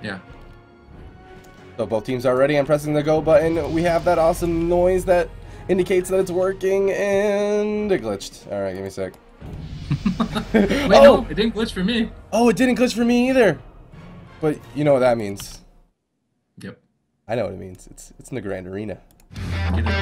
Yeah. So both teams are ready. I'm pressing the go button. We have that awesome noise that indicates that it's working, and it glitched. All right, give me a sec. Wait, Oh! no, it didn't glitch for me. Oh, it didn't glitch for me either. But you know what that means. Yep. I know what it means. It's in the Grand Arena. Get it.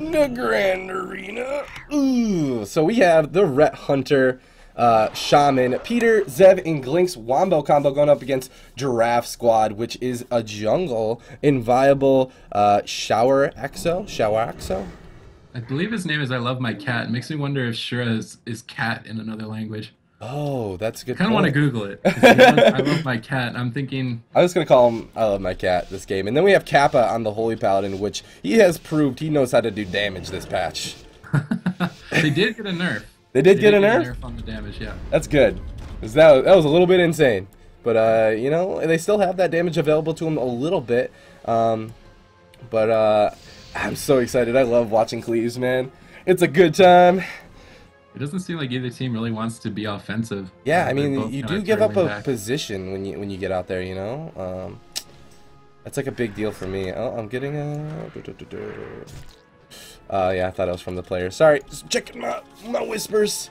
The Grand Arena. Ooh, so we have the Ret Hunter, Shaman, Peter, Zev, and Glink's Wombo combo going up against Giraffe Squad, which is a jungle, Inviavble, Shouraxo? I believe his name is I Love My Cat. It makes me wonder if Shura is cat in another language. Oh, that's a good I kind of want to point. Google it. 'Cause I Love My Cat. I'm thinking, I was going to call him I Love My Cat this game. And then we have Kappa on the Holy Paladin, which he has proved he knows how to do damage this patch. they did get a nerf. They did get a nerf? Nerf on the damage, yeah. That's good. 'Cause that was a little bit insane. But, you know, they still have that damage available to them a little bit. I'm so excited. I love watching Cleaves, man. It's a good time. It doesn't seem like either team really wants to be offensive. Yeah, I They're mean, both you kinda do give up turtling a back. position when you get out there, you know? That's like a big deal for me. Oh, I'm getting a... yeah, I thought it was from the player. Sorry, just checking my whispers.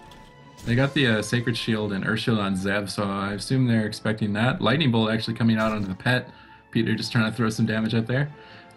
They got the Sacred Shield and Earth Shield on Zev, so I assume they're expecting that. Lightning Bolt actually coming out onto the pet. Peter just trying to throw some damage out there.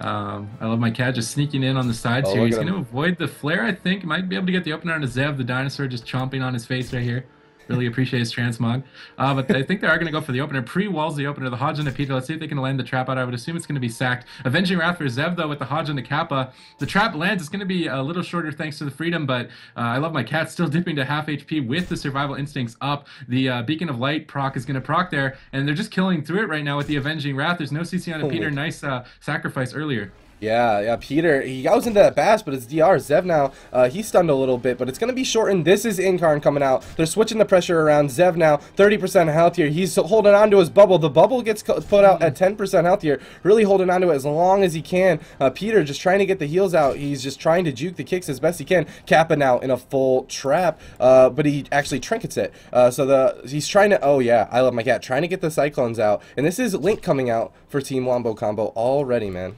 I Love My Cat just sneaking in on the sides Oh, here. look He's at going to him. avoid the flare, I think. Might be able to get the opener on a Zev, the dinosaur just chomping on his face right here. Really appreciate his transmog. But I think they are going to go for the opener. Pre-walls the opener, the Hodge and the Peter. Let's see if they can land the trap out. I would assume it's going to be sacked. Avenging Wrath for Zev, though, with the Hodge and the Kappa. The trap lands. It's going to be a little shorter thanks to the freedom, but I Love My Cat still dipping to half HP with the Survival Instincts up. The Beacon of Light proc is going to proc there, and they're just killing through it right now with the Avenging Wrath. There's no CC on a Peter. Nice sacrifice earlier. Yeah, Peter, he goes into that bash, but it's DR. Zev now, he's stunned a little bit, but it's going to be shortened. This is Incarn coming out. They're switching the pressure around. Zev now, 30% health here. He's holding on to his bubble. The bubble gets put out at 10% health here. Really holding on to it as long as he can. Peter just trying to get the heals out. He's just trying to juke the kicks as best he can. Kappa now in a full trap, but he actually trinkets it. He's trying to, oh yeah, I Love My Cat, trying to get the Cyclones out. And this is Link coming out for Team Wombo combo already, man.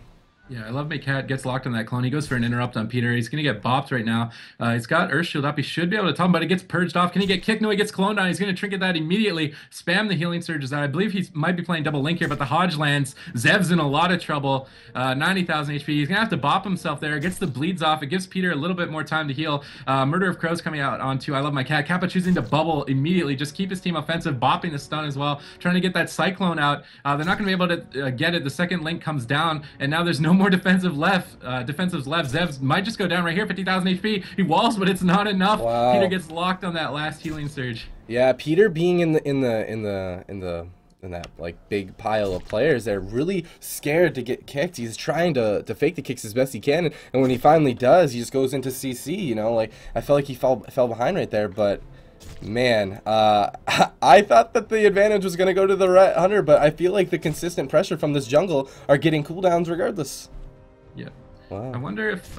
Yeah, I Love My Cat gets locked on that clone. He goes for an interrupt on Peter. He's going to get bopped right now. He's got Earth Shield up. He should be able to tell him, but it gets purged off. Can he get kicked? No, he gets cloned on. He's going to trinket that immediately. Spam the healing surges out. I believe he might be playing double link here, but the Hodge lands. Zev's in a lot of trouble. 90,000 HP. He's going to have to bop himself there. Gets the bleeds off. It gives Peter a little bit more time to heal. Murder of Crows coming out onto I Love My Cat. Kappa choosing to bubble immediately. Just keep his team offensive. Bopping the stun as well. Trying to get that Cyclone out. They're not going to be able to get it. The second link comes down, and now there's no more defensive left. Defensive's left. Zev's might just go down right here. 50,000 HP. He walls, but it's not enough. Wow. Peter gets locked on that last healing surge. Yeah, Peter being in that like big pile of players, they're really scared to get kicked. He's trying to fake the kicks as best he can, and when he finally does, he just goes into CC. You know, like I felt like he fell behind right there, but. Man, I thought that the advantage was going to go to the Ret Hunter, but I feel like the consistent pressure from this jungle are getting cooldowns regardless. Yeah. Wow. I wonder if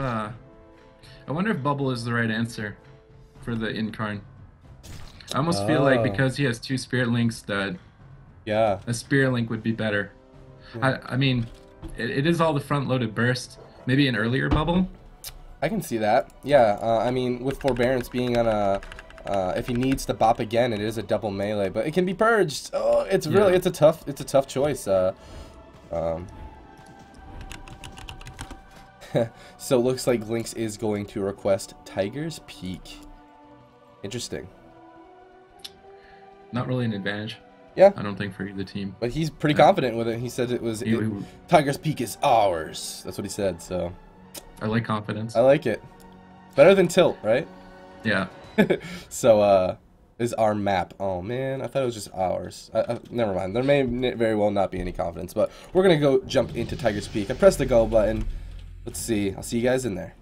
Bubble is the right answer for the Incarn. I almost feel like because he has two Spirit Links that a Spirit Link would be better. I mean, it is all the front-loaded burst. Maybe an earlier Bubble. I can see that. Yeah, I mean, with Forbearance being on a... if he needs to bop again, it is a double melee, but it can be purged. Oh, it's really it's a tough choice. So it looks like Lynx is going to request Tiger's Peak. Interesting. Not really an advantage. Yeah. I don't think for either team. But he's pretty confident with it. He said Tiger's Peak is ours. That's what he said. So. I like confidence. I like it. Better than Tilt, right? Yeah. So, this is our map. Oh, man. I thought it was just ours. Never mind. There may very well not be any confidence. But we're going to go jump into Tiger's Peak. I pressed the go button. Let's see. I'll see you guys in there.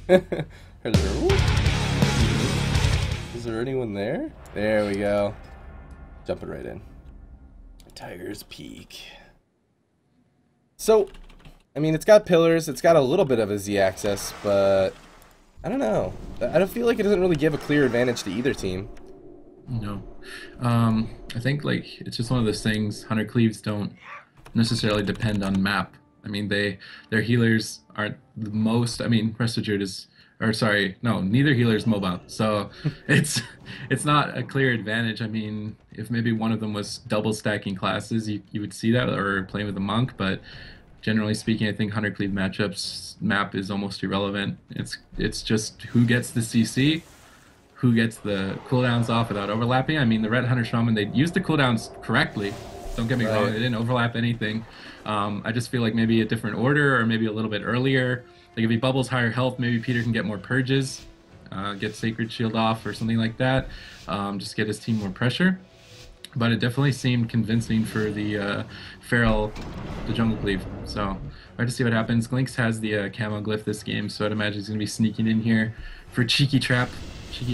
Hello? Is there anyone there? There we go. Jumping right in. Tiger's Peak. So, I mean, it's got pillars, it's got a little bit of a Z axis, but I don't know. I don't feel like it doesn't really give a clear advantage to either team. No. I think, like, it's just one of those things. Hunter Cleaves don't necessarily depend on map. I mean, their healers aren't the most. I mean, Resto Druid is, or sorry, no, neither healer is mobile. So it's not a clear advantage. I mean, if maybe one of them was double stacking classes, you would see that, or playing with a monk, but generally speaking, I think Hunter Cleave matchups map is almost irrelevant. It's just who gets the CC, who gets the cooldowns off without overlapping. I mean, the Red Hunter Shaman, they used the cooldowns correctly. Don't get me wrong, they didn't overlap anything. I just feel like maybe a different order, or maybe a little bit earlier. Like if he bubbles higher health, maybe Peter can get more purges, get Sacred Shield off or something like that. Just get his team more pressure. But it definitely seemed convincing for the Feral, the Jungle Cleave. So we'll have to see what happens. Glinks has the camo glyph this game, so I'd imagine he's going to be sneaking in here for cheeky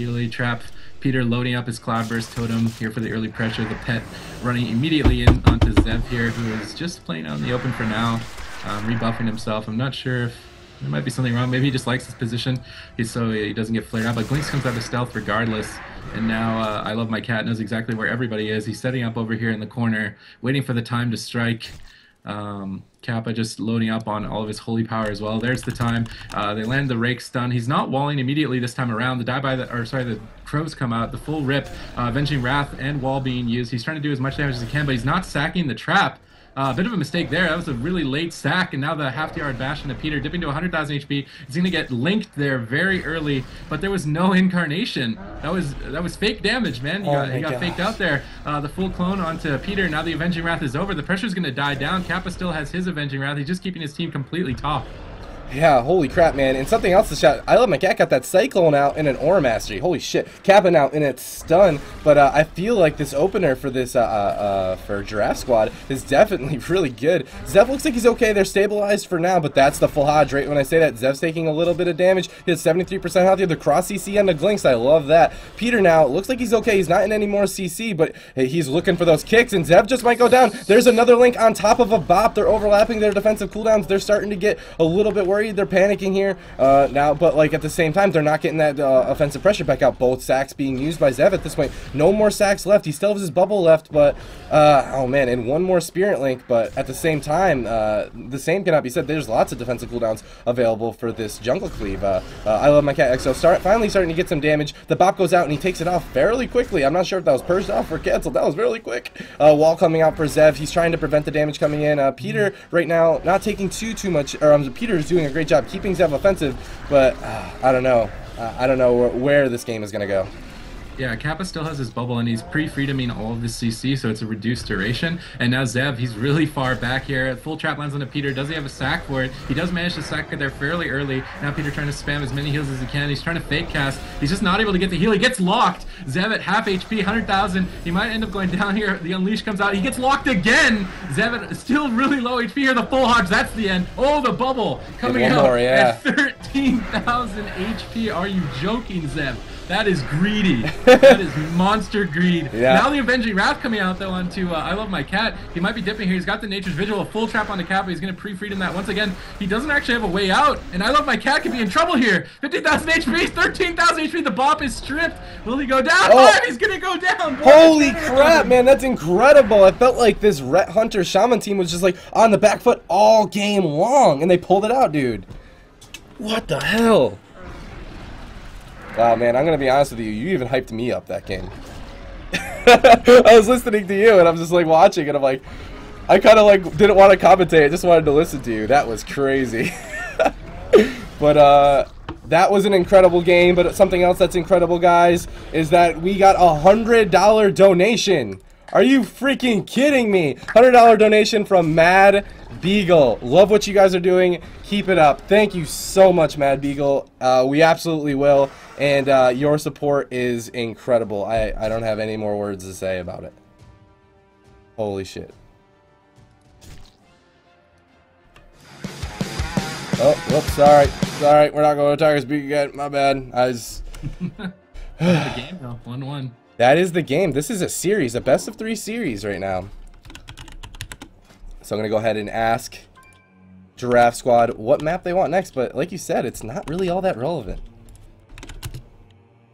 early trap. Peter loading up his Cloudburst Totem here for the early pressure. The pet running immediately in onto Zev here, who is just playing out in the open for now, rebuffing himself. I'm not sure if there might be something wrong. Maybe he just likes his position, so he doesn't get flared out. But Glinks comes out of stealth regardless. And now I Love My Cat knows exactly where everybody is. He's setting up over here in the corner, waiting for the time to strike. Kappa just loading up on all of his holy power as well. There's the time. They land the rake stun. He's not walling immediately this time around. The crows come out. The full rip, Avenging Wrath and wall being used. He's trying to do as much damage as he can, but he's not sacking the trap. A bit of a mistake there. That was a really late sack, and now the half-yard bash into Peter, dipping to 100,000 HP. He's going to get linked there very early, but there was no incarnation. That was fake damage, man. He got faked out there. The full clone onto Peter. Now the Avenging Wrath is over. The pressure's going to die down. Kappa still has his Avenging Wrath. He's just keeping his team completely top. Yeah, holy crap, man. And something else to shout. I Love My Cat got that Cyclone out in an Aura Mastery. Holy shit. Kappa out in its stun. But I feel like this opener for this for Giraffe Squad is definitely really good. Zev looks like he's okay. They're stabilized for now, but that's the full Hodge. Right when I say that, Zev's taking a little bit of damage. He has 73% health here. The cross CC on the Glinks. I love that. Peter now looks like he's okay. He's not in any more CC, but he's looking for those kicks, and Zev just might go down. There's another link on top of a bop. They're overlapping their defensive cooldowns. They're starting to get a little bit worried. They're panicking here now, but like at the same time, they're not getting that offensive pressure back out. Both sacks being used by Zev at this point. No more sacks left. He still has his bubble left, but oh man, and one more Spirit Link. But at the same time, the same cannot be said. There's lots of defensive cooldowns available for this Jungle Cleave. I Love My Cat XO finally starting to get some damage. The bop goes out and he takes it off fairly quickly. I'm not sure if that was purged off or canceled. That was really quick. Wall coming out for Zev. He's trying to prevent the damage coming in. Peter right now not taking too much. Peter is doing a great job keeping Zev offensive, but I don't know. I don't know where this game is going to go. Yeah, Kappa still has his bubble, and he's pre-freedoming all of his CC, so it's a reduced duration. And now Zev, he's really far back here. Full trap lands onto Peter. Does he have a sack for it? He does manage to sack it there fairly early. Now Peter trying to spam as many heals as he can. He's trying to fake cast. He's just not able to get the heal. He gets locked. Zev at half HP, 100,000. He might end up going down here. The Unleash comes out. He gets locked again. Zev at still really low HP here. The full Hodge. That's the end. Oh, the bubble coming out at 13,000 HP. Are you joking, Zev? That is greedy. That is monster greed. Yeah. Now the Avenging Wrath coming out, though, onto I Love My Cat. He might be dipping here. He's got the Nature's Vigil, a full trap on the Kappa. He's going to pre-freedom that once again. He doesn't actually have a way out, and I Love My Cat could be in trouble here. 15,000 HP, 13,000 HP. The bop is stripped. Will he go down? Oh, he's going to go down. Holy crap, man. That's incredible. I felt like this Ret Hunter Shaman team was just like on the back foot all game long, and they pulled it out, dude. What the hell? Wow, man, I'm going to be honest with you. You even hyped me up that game. I was listening to you, and I'm just, like, watching, and I'm like, I kind of, like, didn't want to commentate. I just wanted to listen to you. That was crazy. But, that was an incredible game. But something else that's incredible, guys, is that we got a $100 donation. Are you freaking kidding me? $100 donation from Mad Beagle. Love what you guys are doing. Keep it up. Thank you so much, Mad Beagle. We absolutely will. And your support is incredible. I don't have any more words to say about it. Holy shit. Oh, whoops, sorry. Sorry, we're not going to Tiger Speak again. My bad. I was... The game though, 1-1. That is the game. This is a series, a best of 3 series right now. So I'm going to go ahead and ask Giraffe Squad what map they want next. But like you said, it's not really all that relevant.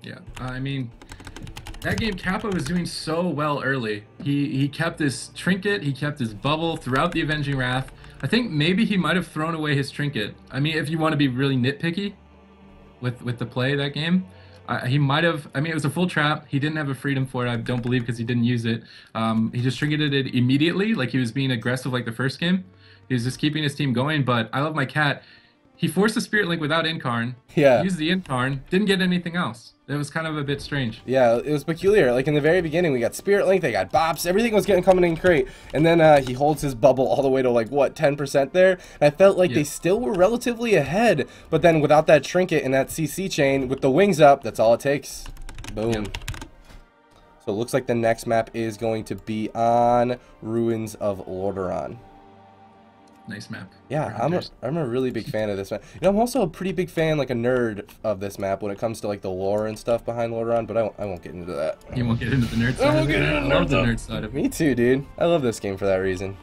Yeah, I mean, that game Kappa was doing so well early. He kept his trinket, he kept his bubble throughout the Avenging Wrath. I think maybe he might have thrown away his trinket. I mean, if you want to be really nitpicky with the play that game, he might have. I mean, it was a full trap. He didn't have a freedom for it, I don't believe, because he didn't use it. He just trinketed it immediately, like he was being aggressive like the first game. He was just keeping his team going, but I love my cat. He forced the Spirit Link without Incarn. Yeah. Used the Incarn, didn't get anything else. It was kind of a bit strange. Yeah, it was peculiar. Like in the very beginning, we got Spirit Link, they got bops, everything was coming in great. And then he holds his bubble all the way to like, what, 10% there? And I felt like they still were relatively ahead. But then without that trinket and that CC chain, with the wings up, that's all it takes. Boom. Yep. So it looks like the next map is going to be on Ruins of Lorderon. Nice map. Yeah, I'm a really big fan of this map. You know, I'm also a pretty big fan, like a nerd of this map when it comes to like the lore and stuff behind Lorderon, but I won't get into that. You won't get into the nerd side of it? I love the nerd side of it. Me too, dude. I love this game for that reason.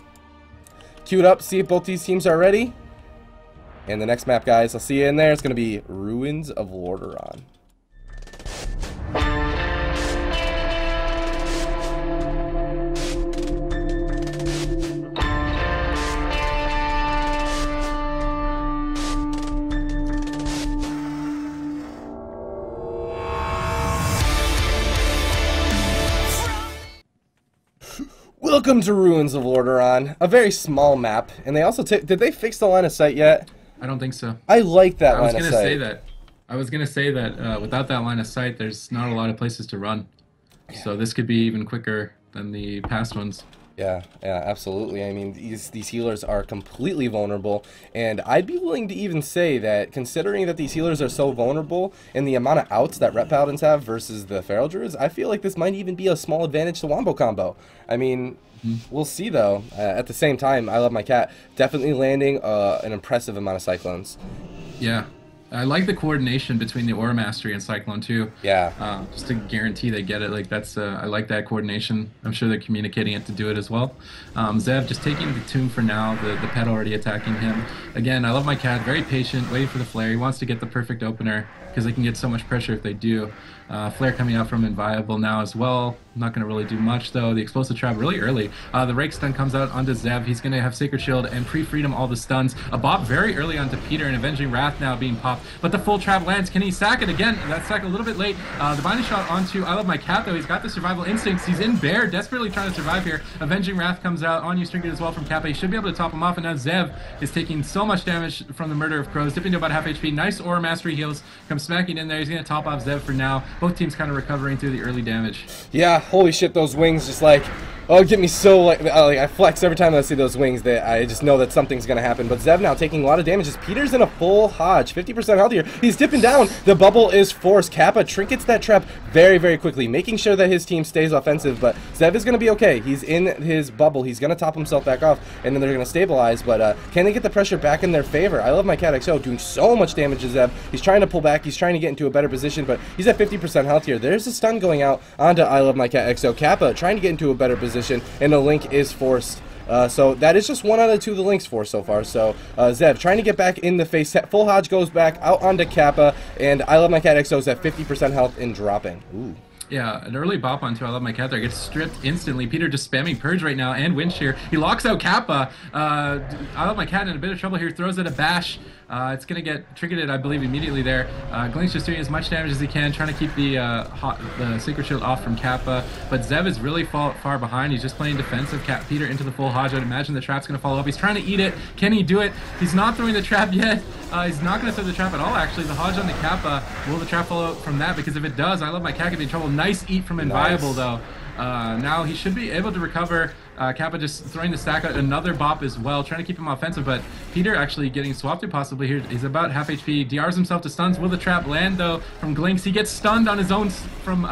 Queued up, see if both these teams are ready. And the next map, guys, I'll see you in there. It's going to be Ruins of Lorderon. Welcome to Ruins of Lorderon, a very small map, and they also did they fix the line of sight yet? I don't think so. I like that line of sight. I was gonna say that without that line of sight, there's not a lot of places to run. So this could be even quicker than the past ones. Yeah, absolutely. I mean, these healers are completely vulnerable, and I'd be willing to even say that considering that these healers are so vulnerable and the amount of outs that Rep Paladins have versus the Feral Druids, I feel like this might even be a small advantage to Wombo combo. I mean, we'll see though. At the same time, I love my cat. Definitely landing an impressive amount of Cyclones. Yeah. I like the coordination between the Aura Mastery and Cyclone too. Yeah. Just to guarantee they get it. Like that's I like that coordination. I'm sure they're communicating it to do it as well. Zev just taking the tomb for now. The pet already attacking him. Again, I love my cat. Very patient, waiting for the flare. He wants to get the perfect opener because they can get so much pressure if they do. Flare coming out from Inviavble now as well. Not going to really do much though. The explosive trap really early. The rake stun comes out onto Zev. He's going to have Sacred Shield and pre-freedom all the stuns. A bop very early onto Peter and Avenging Wrath now being popped. But the full trap lands. Can he sack it again? That sack a little bit late. The binding shot onto I Love My Cat though. He's got the survival instincts. He's in bear, desperately trying to survive here. Avenging Wrath comes out on you trinket as well from Kappa. He should be able to top him off. And now Zev is taking so much damage from the murder of crows, dipping to about half HP. Nice Aura Mastery heals. Comes smacking in there. He's going to top off Zev for now. Both teams kind of recovering through the early damage. Yeah, holy shit, those wings just like, oh, get me so like I flex every time I see those wings. That I just know that something's gonna happen. But Zev now taking a lot of damage as Peter's in a full Hodge, 50% healthier. He's dipping down. The bubble is forced. Kappa trinkets that trap very, very quickly, making sure that his team stays offensive. But Zev is gonna be okay. He's in his bubble. He's gonna top himself back off, and then they're gonna stabilize. But can they get the pressure back in their favor? I Love My Cat XO doing so much damage to Zev. He's trying to pull back. He's trying to get into a better position, but he's at 50% health here. There's a stun going out onto I Love My Cat XO. Kappa trying to get into a better position, and the link is forced. So that is just 1 out of 2 the links for so far. So Zev trying to get back in the face. Full Hodge goes back out onto Kappa, and I Love My Cat XO is at 50% health and dropping. Ooh. Yeah, an early bop onto I Love My Cat there. Gets stripped instantly. Peter just spamming Purge right now and Wind Shear. He locks out Kappa. I Love My Cat in a bit of trouble here. Throws it a bash. It's going to get triggered, I believe, immediately there. Glink's just doing as much damage as he can, trying to keep the Sacred Shield off from Kappa. But Zev is really far behind. He's just playing defensive. Peter into the full Hodge. I'd imagine the trap's going to follow up. He's trying to eat it. Can he do it? He's not throwing the trap yet. He's not going to throw the trap at all, actually. The Hodge on the Kappa. Will the trap follow from that? Because if it does, I Love My Cat could be in trouble. Nice eat from Inviable, though. Now he should be able to recover. Kappa just throwing the stack out, another bop as well, trying to keep him offensive, but Peter actually getting swapped to possibly here. He's about half HP, DRs himself to stuns. Will the trap land though from Glinks? He gets stunned on his own from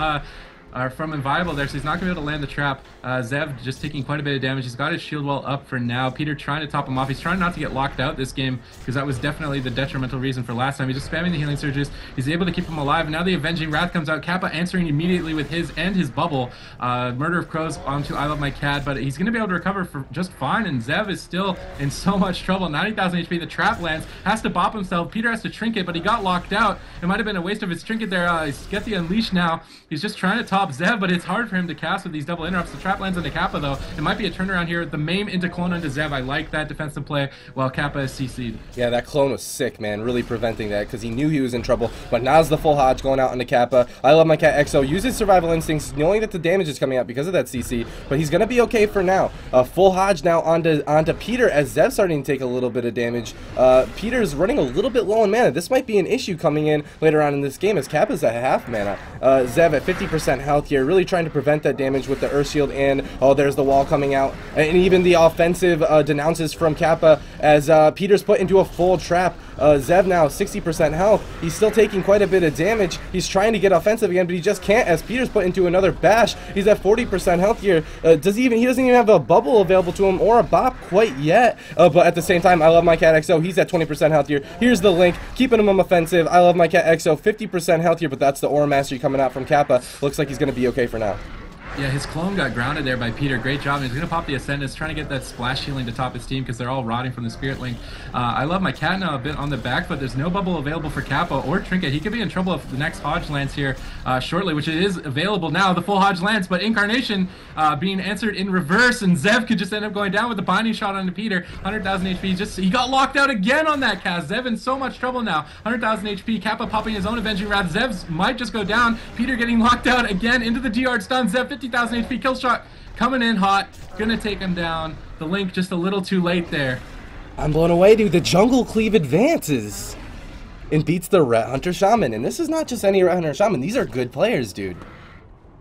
from Inviavble there, so he's not going to be able to land the trap. Zev just taking quite a bit of damage. He's got his shield wall up for now. Peter trying to top him off. He's trying not to get locked out this game, because that was definitely the detrimental reason for last time. He's just spamming the healing surges. He's able to keep him alive, and now the Avenging Wrath comes out. Kappa answering immediately with his and his bubble. Murder of Crows onto I Love My Cat, but he's going to be able to recover for just fine, and Zev is still in so much trouble. 90,000 HP. The trap lands. Has to bop himself. Peter has to trinket, but he got locked out. It might have been a waste of his trinket there. He's get the Unleash now. He's just trying to top Zev, but it's hard for him to cast with these double interrupts. The trap lands into Kappa, though. It might be a turnaround here. The maim into clone onto Zev. I like that defensive play while Kappa is CC'd. Yeah, that clone was sick, man. Really preventing that, because he knew he was in trouble. But now's the full Hodge going out into Kappa. I Love My Cat XO uses survival instincts, knowing that the damage is coming out because of that CC, but he's going to be okay for now. Full Hodge now onto Peter, as Zev's starting to take a little bit of damage. Peter's running a little bit low on mana. This might be an issue coming in later on in this game, as Kappa's at half mana. Zev at 50% health here, really trying to prevent that damage with the Earth Shield, and oh, there's the wall coming out. And even the offensive denounces from Kappa, as Peter's put into a full trap. Zev now 60% health. He's still taking quite a bit of damage. He's trying to get offensive again, but he just can't, as Peter's put into another bash. He's at 40% health here. He doesn't even have a bubble available to him or a bop quite yet. But at the same time, I Love My Cat XO. He's at 20% health here. Here's the link, keeping him offensive. I Love My Cat XO 50% health here, but that's the Aura Mastery coming out from Kappa. Looks like he's going to be okay for now. Yeah, his clone got grounded there by Peter. Great job. And he's going to pop the Ascendance, trying to get that splash healing to top his team, because they're all rotting from the Spirit Link. I Love My Cat now a bit on the back, but there's no bubble available for Kappa or Trinket. He could be in trouble if the next Hodge lands here shortly, which it is available now. The full Hodge lands, but Incarnation being answered in reverse, and Zev could just end up going down with the binding shot onto Peter. 100,000 HP. He got locked out again on that cast. Zev in so much trouble now. 100,000 HP. Kappa popping his own Avenging Wrath. Zev's might just go down. Peter getting locked out again into the D-Art stun. Zev 50,000 HP. Kill shot coming in hot, gonna take him down. The Link just a little too late there. I'm blown away, dude. The jungle Cleave advances and beats the Ret Hunter Shaman, and this is not just any Ret Hunter Shaman. These are good players, dude.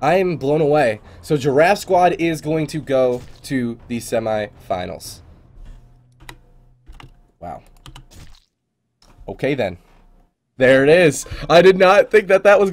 I'm blown away. So Giraffe Squad is going to go to the semifinals. Wow. Okay then. There it is. I did not think that was